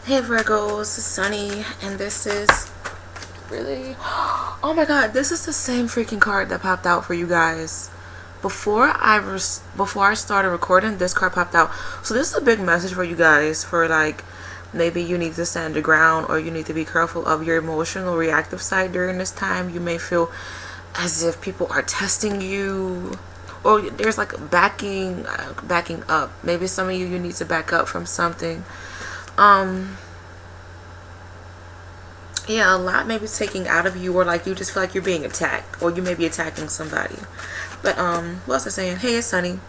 Hey Virgos, it's Sunny, and this is really, oh my god, this is the same freaking card that popped out for you guys. Before I started recording, this card popped out. So this is a big message for you guys, for like maybe you need to stand your ground, or you need to be careful of your emotional reactive side during this time. You may feel as if people are testing you, or there's like backing up. Maybe some of you need to back up from something. Yeah, a lot may be taking out of you, or like you just feel like you're being attacked, or you may be attacking somebody. But what else I saying? Hey, it's Sunny.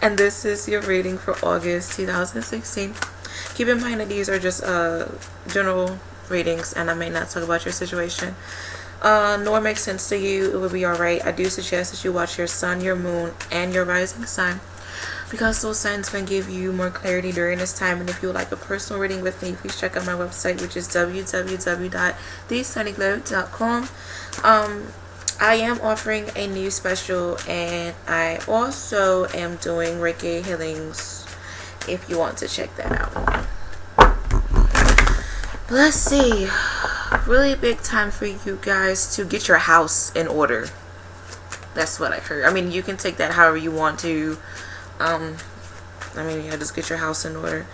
And this is your reading for August 2016. Keep in mind that these are just general readings, and I may not talk about your situation nor make sense to you. It would be alright. I do suggest that you watch your sun, your moon, and your rising sign, because those signs can give you more clarity during this time. And if you would like a personal reading with me, please check out my website, which is www.thesunnyglow.com. I am offering a new special, and I also am doing Reiki healings if you want to check that out. Let's see. Really big time for you guys to get your house in order. That's what I heard. I mean, you can take that however you want to. Yeah, just get your house in order.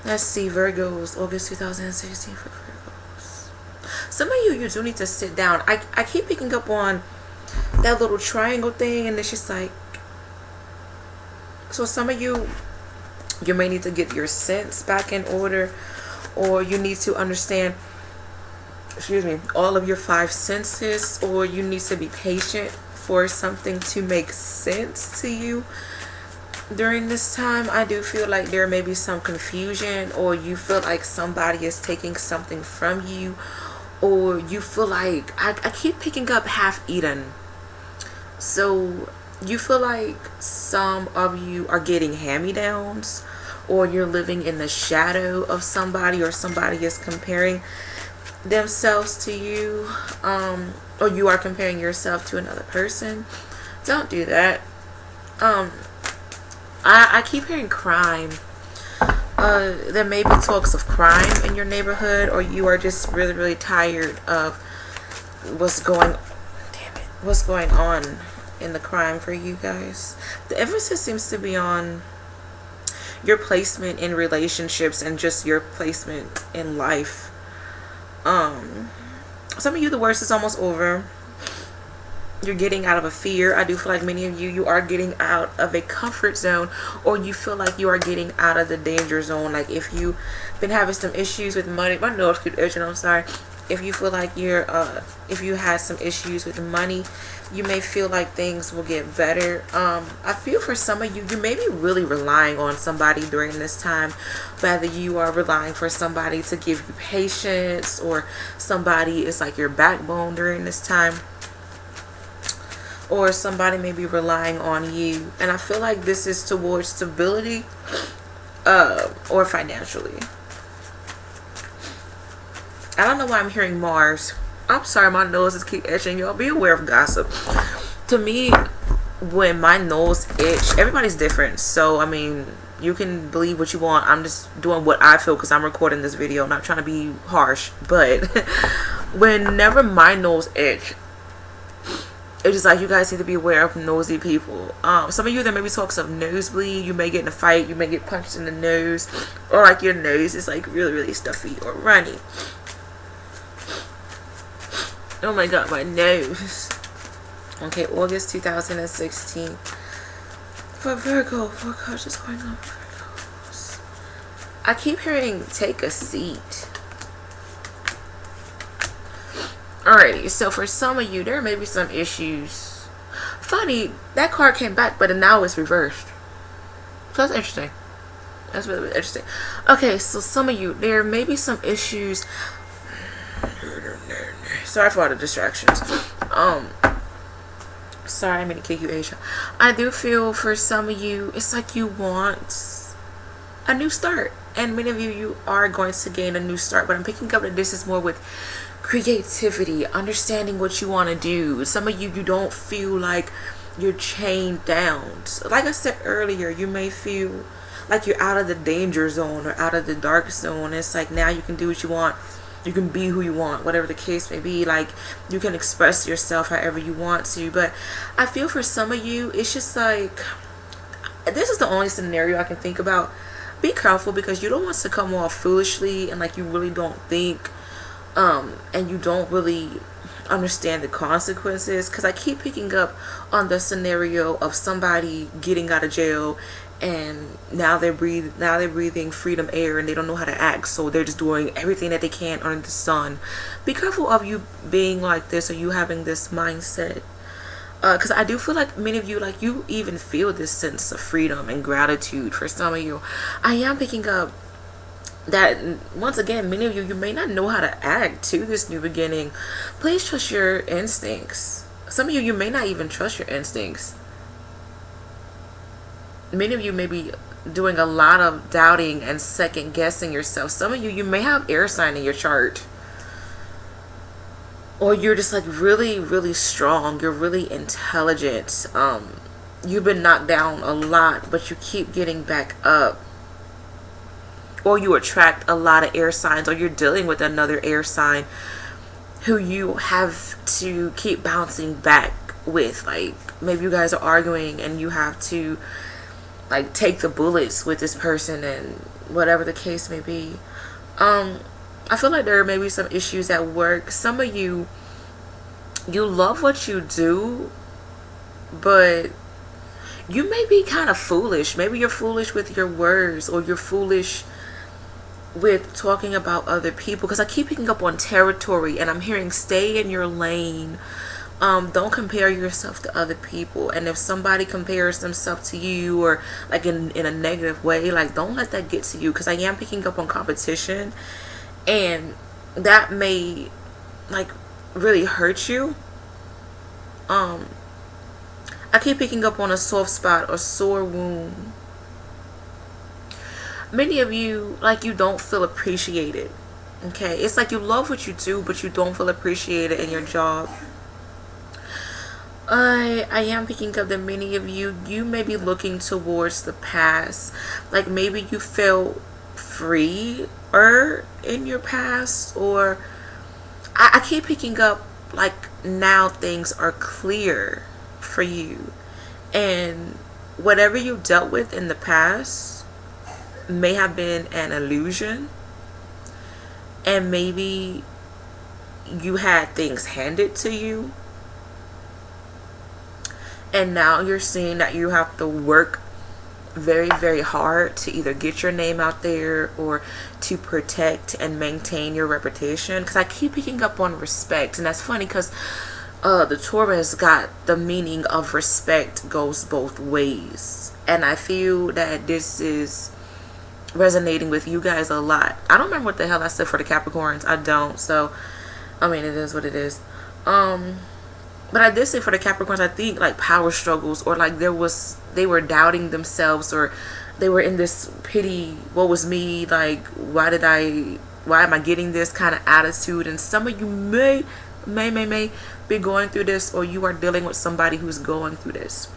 Let's see, Virgos, August 2016 for Virgos. Some of you do need to sit down. I keep picking up on that little triangle thing, and it's just like, so some of you may need to get your sense back in order, or you need to understand, all of your five senses, or you need to be patient for something to make sense to you. During this time, I do feel like there may be some confusion, or you feel like somebody is taking something from you, or you feel like, I keep picking up half-eaten. So you feel like some of you are getting hand-me-downs, or you're living in the shadow of somebody, or somebody is comparing themselves to you, or you are comparing yourself to another person. Don't do that. I keep hearing crime. There may be talks of crime in your neighborhood, or you are just really, really tired of what's going on in the crime for you guys. The emphasis seems to be on your placement in relationships and just your placement in life. Some of you, the worst is almost over. You're getting out of a fear. I do feel like many of you are getting out of a comfort zone, or you feel like you are getting out of the danger zone. Like if you've been having some issues with money, my nose keeps itching, I'm sorry. If you feel like if you had some issues with money, you may feel like things will get better. I feel for some of you, you may be really relying on somebody during this time. Whether you are relying for somebody to give you patience, or somebody is like your backbone during this time, or somebody may be relying on you. And I feel like this is towards stability, or financially. I don't know why I'm hearing Mars. I'm sorry, my nose is keep itching. Y'all be aware of gossip. To me, when my nose itch, everybody's different. So, I mean, you can believe what you want. I'm just doing what I feel because I'm recording this video. I'm not trying to be harsh. But whenever my nose itch, it's just like you guys need to be aware of nosy people. Some of you, there may be talks of nosebleed. You may get in a fight. You may get punched in the nose. Or like your nose is like really, really stuffy or runny. Oh my god, my nose. Okay, August 2016. For Virgo, what gosh is going on for Virgos? I keep hearing take a seat. Alrighty, so for some of you, there may be some issues. Funny, that card came back, but now it's reversed. So that's interesting. That's really, really interesting. Okay, so some of you, there may be some issues. Sorry for all the distractions. Sorry, I'm gonna kick you, Asia. I do feel for some of you, it's like you want a new start, and many of you are going to gain a new start. But I'm picking up that this is more with creativity, understanding what you want to do. Some of you don't feel like you're chained down. So like I said earlier, you may feel like you're out of the danger zone or out of the dark zone. It's like now you can do what you want. You can be who you want, whatever the case may be. Like you can express yourself however you want to. But I feel for some of you, it's just like, this is the only scenario I can think about. Be careful, because you don't want to come off foolishly and like you really don't think and you don't really understand the consequences, because I keep picking up on the scenario of somebody getting out of jail and now they're breathing freedom air and they don't know how to act, so they're just doing everything that they can under the sun. Be careful of you being like this or you having this mindset, because I do feel like many of you, like you even feel this sense of freedom and gratitude. For some of you, I am picking up that once again, many of you may not know how to act to this new beginning. Please trust your instincts. Some of you may not even trust your instincts. Many of you may be doing a lot of doubting and second guessing yourself. Some of you may have air sign in your chart, or you're just like really, really strong. You're really intelligent. You've been knocked down a lot, but you keep getting back up. Or you attract a lot of air signs, or you're dealing with another air sign who you have to keep bouncing back with. Like maybe you guys are arguing and you have to like take the bullets with this person, and whatever the case may be. I feel like there may be some issues at work. Some of you love what you do, but you may be kind of foolish. Maybe you're foolish with your words, or you're foolish with talking about other people, because I keep picking up on territory and I'm hearing stay in your lane. Don't compare yourself to other people, and if somebody compares themselves to you, or like in a negative way, like don't let that get to you, because I am picking up on competition and that may like really hurt you. I keep picking up on a soft spot or sore wound. Many of you, like you don't feel appreciated. Okay, it's like you love what you do, but you don't feel appreciated in your job. I am picking up that many of you may be looking towards the past. Like maybe you felt freer in your past, or I keep picking up like now things are clear for you, and whatever you dealt with in the past may have been an illusion, and maybe you had things handed to you, and now you're seeing that you have to work very, very hard to either get your name out there or to protect and maintain your reputation. Because I keep picking up on respect, and that's funny because the Taurus got the meaning of respect goes both ways, and I feel that this is resonating with you guys a lot. I don't remember what the hell I said for the Capricorns. I don't, so I mean it is what it is. But I did say for the Capricorns, I think like power struggles, or like they were doubting themselves, or they were in this pity, what was me, like why am I getting this kind of attitude. And some of you may be going through this, or you are dealing with somebody who's going through this.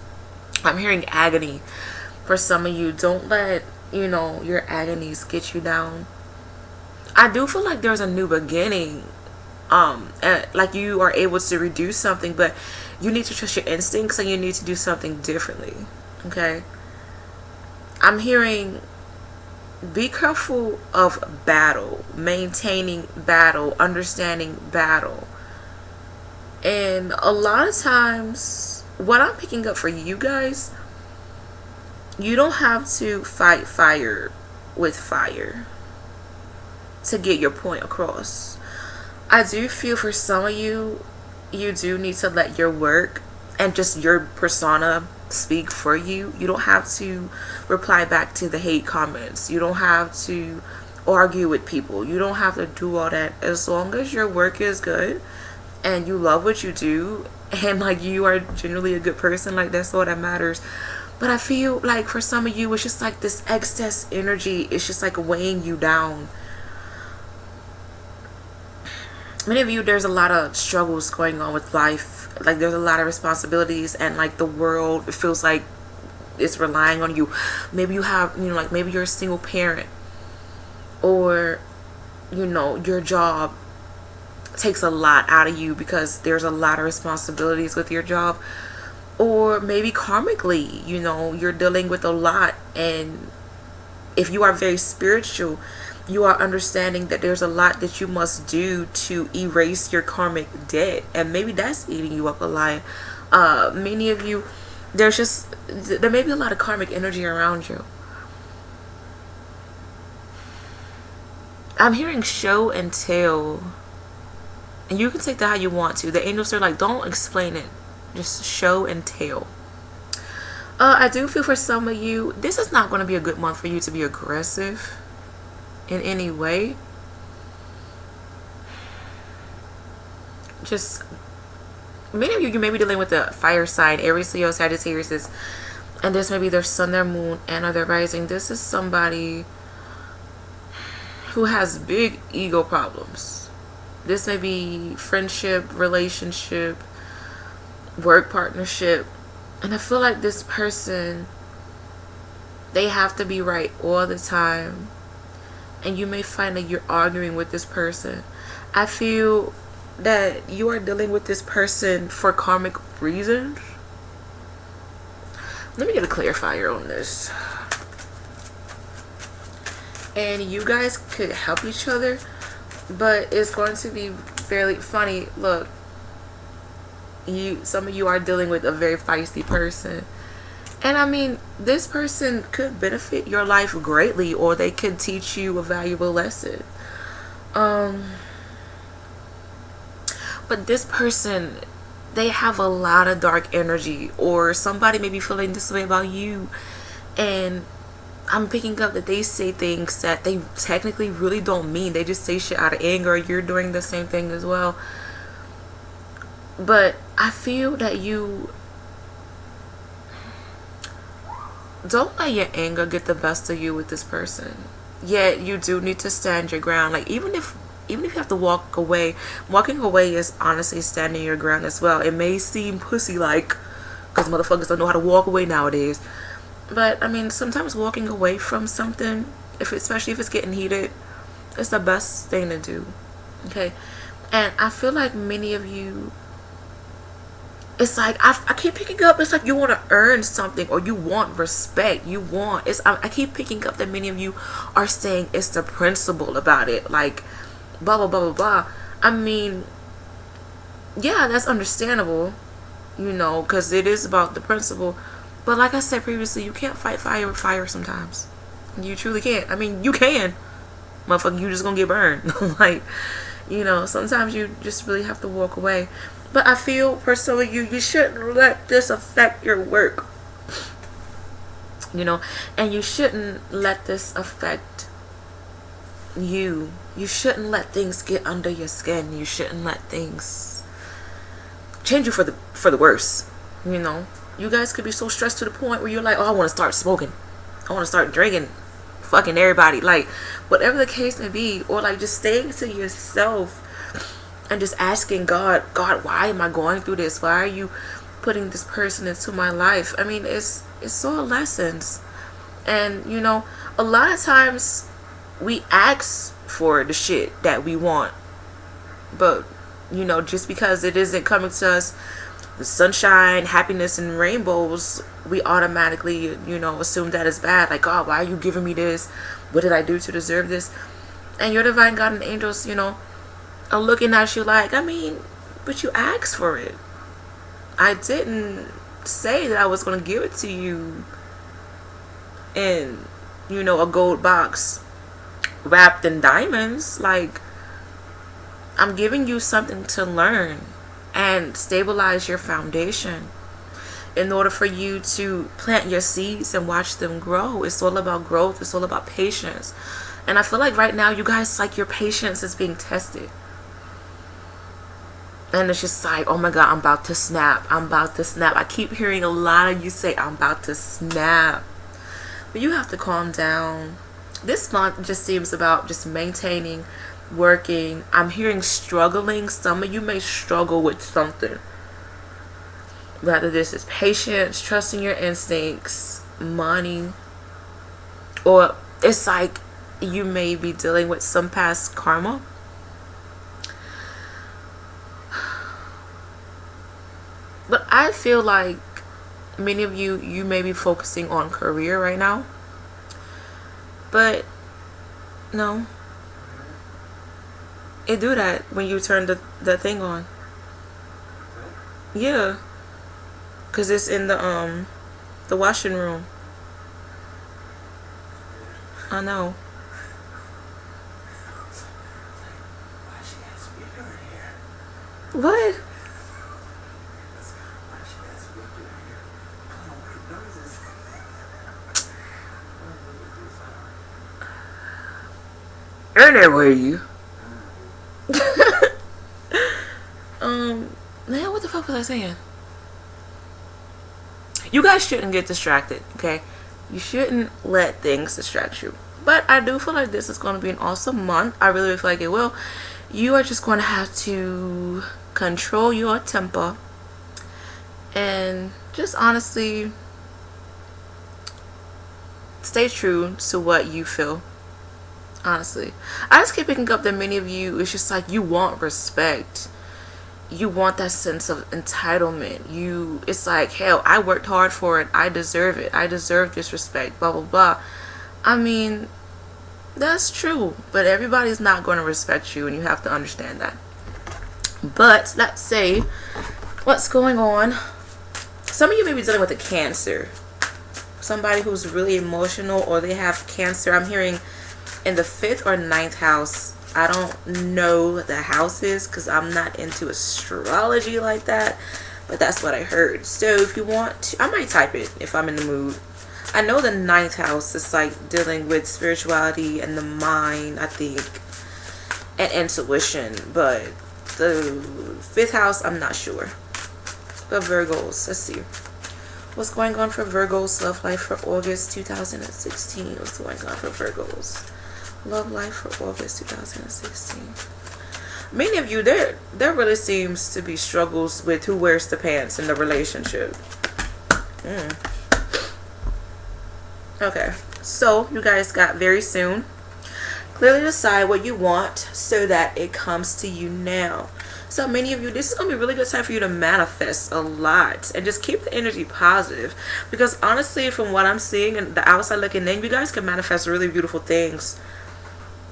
I'm hearing agony for some of you. Don't let your agonies get you down. I do feel like there's a new beginning. Like you are able to reduce something, but you need to trust your instincts and you need to do something differently. Okay, I'm hearing be careful of battle, maintaining battle, understanding battle. And a lot of times what I'm picking up for you guys, you don't have to fight fire with fire to get your point across. I do feel for some of you, you do need to let your work and just your persona speak for you. You don't have to reply back to the hate comments. You don't have to argue with people. You don't have to do all that. As long as your work is good and you love what you do, and like you are generally a good person, like that's all that matters. But I feel like for some of you, it's just like this excess energy. It's just like weighing you down. Many of you, there's a lot of struggles going on with life. Like there's a lot of responsibilities, and like the world, it feels like is relying on you. Maybe you have, like maybe you're a single parent, or your job takes a lot out of you because there's a lot of responsibilities with your job. Or maybe karmically, you're dealing with a lot, and if you are very spiritual, you are understanding that there's a lot that you must do to erase your karmic debt, and maybe that's eating you up alive. Many of you, there may be a lot of karmic energy around you. I'm hearing show and tell, and you can take that how you want to. The angels are like, don't explain it, just show and tell. I do feel for some of you, this is not going to be a good month for you to be aggressive in any way. Just, many of you may be dealing with the fire sign, Aries, Leo, Sagittarius, and this may be their sun, their moon, and or their rising. This is somebody who has big ego problems. This may be friendship, relationship, work partnership. And I feel like this person, they have to be right all the time. And you may find that you're arguing with this person. I feel that you are dealing with this person for karmic reasons. Let me get a clarifier on this. And you guys could help each other, but it's going to be fairly funny. Look, some of you are dealing with a very feisty person, and I mean, this person could benefit your life greatly, or they could teach you a valuable lesson. But this person, they have a lot of dark energy, or somebody may be feeling this way about you, and I'm picking up that they say things that they technically really don't mean. They just say shit out of anger. You're doing the same thing as well. But I feel that you don't let your anger get the best of you with this person. Yet you do need to stand your ground. Like, even if you have to walk away, walking away is honestly standing your ground as well. It may seem pussy like, because motherfuckers don't know how to walk away nowadays. But I mean, sometimes walking away from something, especially if it's getting heated, it's the best thing to do. Okay? And I feel like many of you, it's like I keep picking up, it's like you want to earn something, or you want respect. I keep picking up that many of you are saying it's the principle about it, like blah blah blah blah blah. I mean, yeah, that's understandable, because it is about the principle. But like I said previously, you can't fight fire with fire sometimes. You truly can't. I mean, you can, motherfucker, you just gonna get burned. Like, sometimes you just really have to walk away. But I feel for some of you, you shouldn't let this affect your work. And you shouldn't let this affect you. You shouldn't let things get under your skin. You shouldn't let things change you for the worse. You guys could be so stressed to the point where you're like, oh, I want to start smoking. I want to start drinking. Fucking everybody. Like, whatever the case may be. Or like just staying to yourself and just asking God, why am I going through this? Why are you putting this person into my life? I mean, it's all lessons. And, a lot of times we ask for the shit that we want. But, just because it isn't coming to us, the sunshine, happiness, and rainbows, we automatically, assume that is bad. Like, God, why are you giving me this? What did I do to deserve this? And your divine God and angels, are looking at you like, I mean, but you asked for it. I didn't say that I was going to give it to you in, a gold box wrapped in diamonds. Like, I'm giving you something to learn and stabilize your foundation in order for you to plant your seeds and watch them grow. It's all about growth. It's all about patience. And I feel like right now, you guys, like, your patience is being tested. And it's just like, oh my God, I'm about to snap. I keep hearing a lot of you say, I'm about to snap. But you have to calm down. This month just seems about just maintaining, working. I'm hearing struggling. Some of you may struggle with something. Whether this is patience, trusting your instincts, money, or it's like you may be dealing with some past karma. But I feel like many of you may be focusing on career right now, but no, it do that when you turn the thing on. Yeah, because it's in the washing room. I know. What? Anyway, man, what the fuck was I saying? You guys shouldn't get distracted, okay? You shouldn't let things distract you. But I do feel like this is going to be an awesome month. I really feel like it will. You are just going to have to control your temper and just honestly stay true to what you feel. Honestly, I just keep picking up that many of you, it's just like you want respect, you want that sense of entitlement. It's like, hell, I worked hard for it, I deserve it, I deserve this respect, blah blah blah. I mean, that's true, but everybody's not going to respect you, and you have to understand that. But let's say what's going on. Some of you may be dealing with a Cancer, somebody who's really emotional, or they have Cancer. I'm hearing in the 5th or 9th house. I don't know the houses because I'm not into astrology like that, but that's what I heard. So if you want to, I might type it if I'm in the mood. I know the 9th house is like dealing with spirituality and the mind, I think, and intuition, but the 5th house, I'm not sure. But Virgos, let's see what's going on for Virgos love life for August 2016. What's going on for Virgos love life for August 2016? Many of you, there really seems to be struggles with who wears the pants in the relationship. Okay, so you guys got very soon. Clearly decide what you want so that it comes to you now. So many of you, this is going to be a really good time for you to manifest a lot and just keep the energy positive, because honestly, from what I'm seeing and the outside looking in, you guys can manifest really beautiful things.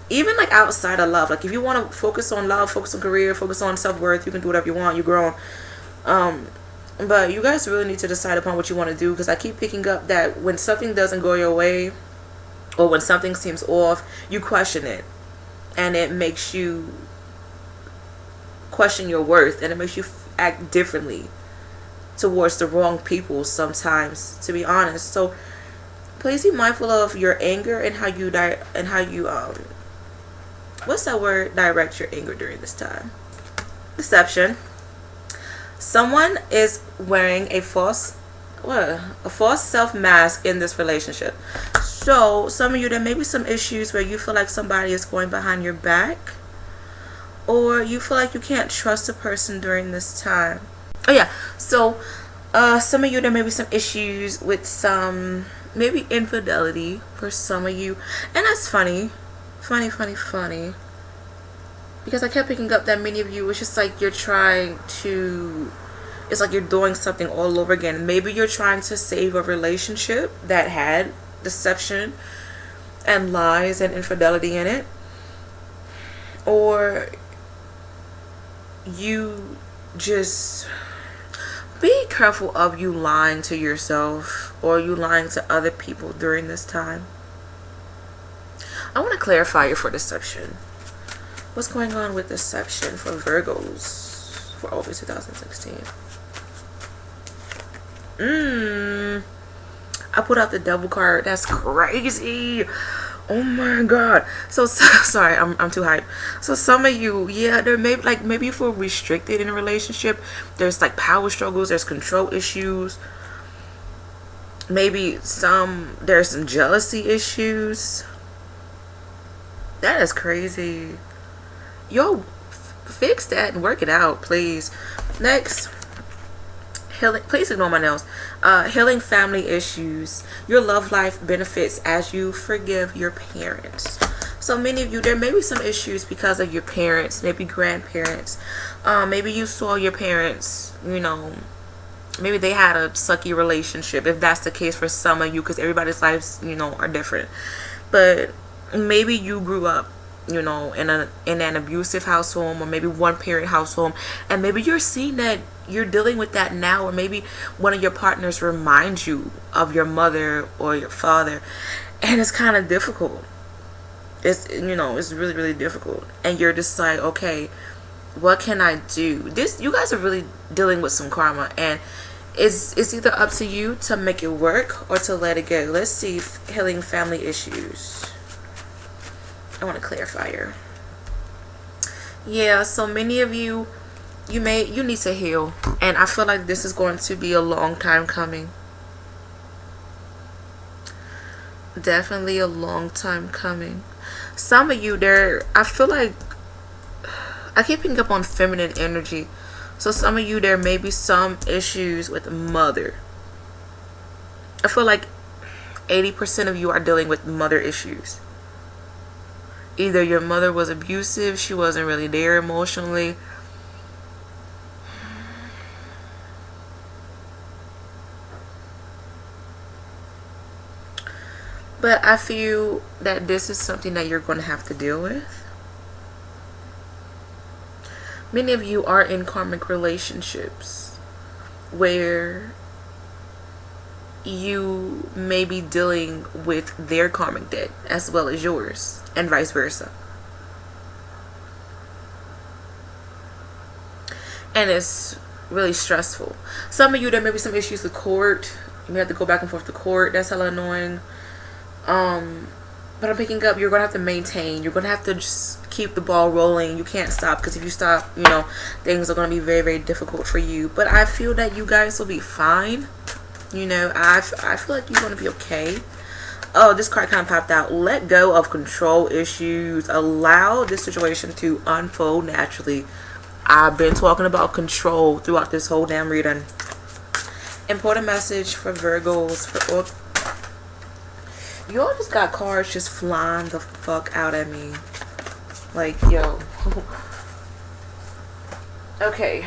Even like outside of love, like if you want to focus on love, focus on career, focus on self-worth, you can do whatever you want. You're grown. But you guys really need to decide upon what you want to do, because I keep picking up that when something doesn't go your way, or when something seems off, you question it, and it makes you question your worth, and it makes you act differently towards the wrong people sometimes, to be honest. So please be mindful of your anger and how you what's that word, direct your anger during this time. Deception. Someone is wearing a false self mask in this relationship. So some of you, there may be some issues where you feel like somebody is going behind your back, or you feel like you can't trust a person during this time. Oh yeah, so some of you, there may be some issues with some maybe infidelity for some of you, and that's funny, because I kept picking up that many of you, it's just like you're trying to, it's like you're doing something all over again. Maybe you're trying to save a relationship that had deception and lies and infidelity in it, or you just be careful of you lying to yourself or you lying to other people during this time. I want to clarify you for deception. What's going on with deception for Virgos for August 2016? I put out the Devil card. That's crazy. Oh my god. So sorry, I'm too hyped. So some of you, yeah, there may maybe you feel restricted in a relationship. There's like power struggles, there's control issues. Maybe there's some jealousy issues. That is crazy. Yo, fix that and work it out, please. Next, healing, please ignore my nails. Healing family issues. Your love life benefits as you forgive your parents. So many of you, there may be some issues because of your parents, maybe grandparents. Maybe you saw your parents, you know, maybe they had a sucky relationship, if that's the case for some of you, because everybody's lives, you know, are different. But maybe you grew up, you know, in an abusive household, or maybe one parent household, and maybe you're seeing that you're dealing with that now, or maybe one of your partners reminds you of your mother or your father, and it's kind of difficult. It's, you know, it's really, really difficult, and you're just like, okay, what can I do? This, you guys are really dealing with some karma, and it's either up to you to make it work or to let it go. Let's see, healing family issues. I want to clarify here. Yeah, so many of you, you need to heal, and I feel like this is going to be a long time coming. Definitely a long time coming. Some of you there, I feel like I keep picking up on feminine energy. So some of you, there may be some issues with mother. I feel like 80% of you are dealing with mother issues. Either your mother was abusive, she wasn't really there emotionally. But I feel that this is something that you're going to have to deal with. Many of you are in karmic relationships where you may be dealing with their karmic debt as well as yours, and vice versa. And it's really stressful. Some of you, there may be some issues with court. You may have to go back and forth to court. That's hella annoying. But I'm picking up, you're going to have to maintain. You're going to have to just keep the ball rolling. You can't stop, because if you stop, you know, things are going to be very, very difficult for you. But I feel that you guys will be fine. You know, I feel like you're going to be okay. Oh, this card kind of popped out. Let go of control issues. Allow this situation to unfold naturally. I've been talking about control throughout this whole damn reading. Important message for Virgos. Y'all just got cards just flying the fuck out at me. Like, yo. Okay.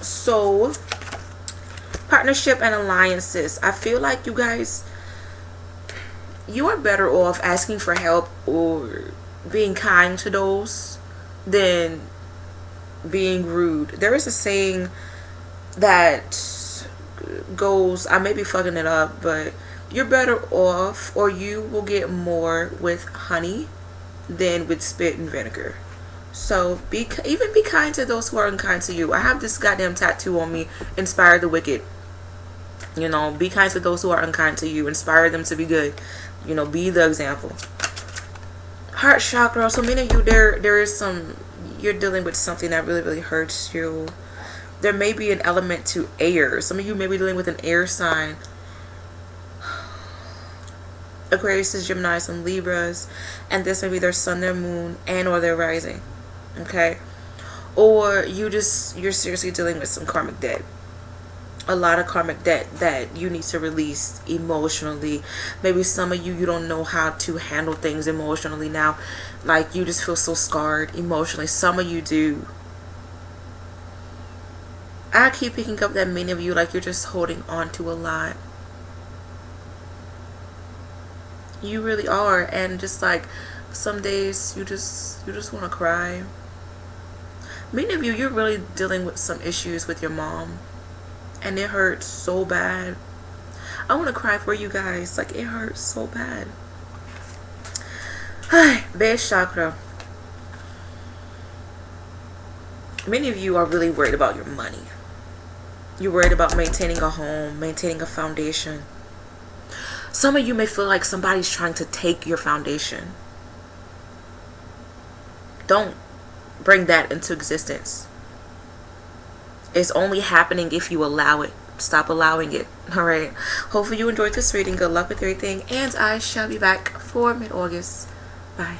So, partnership and alliances. I feel like you guys, you are better off asking for help or being kind to those than being rude. There is a saying that goes, I may be fucking it up, but you're better off, or you will get more with honey than with spit and vinegar. So even be kind to those who are unkind to you. I have this goddamn tattoo on me, inspire the wicked. You know, be kind to those who are unkind to you. Inspire them to be good. You know, be the example. Heart chakra. So many of you, there is some, you're dealing with something that really, really hurts you. There may be an element to air. Some of you may be dealing with an air sign. Aquarius, Gemini, and Libras, and this may be their sun, their moon, and or their rising. Okay, or you're seriously dealing with some karmic debt. A lot of karmic debt that you need to release emotionally. Maybe some of you don't know how to handle things emotionally now. Like, you just feel so scarred emotionally. Some of you do. I keep picking up that many of you, like, you're just holding on to a lot. You really are. And just like some days you just want to cry. Many of you, you're really dealing with some issues with your mom, and it hurts so bad. I want to cry for you guys. Like, it hurts so bad. Base chakra. Many of you are really worried about your money. You're worried about maintaining a home, maintaining a foundation. Some of you may feel like somebody's trying to take your foundation. Don't bring that into existence. It's only happening if you allow it. Stop allowing it. Alright. Hopefully you enjoyed this reading. Good luck with everything. And I shall be back for mid-August. Bye.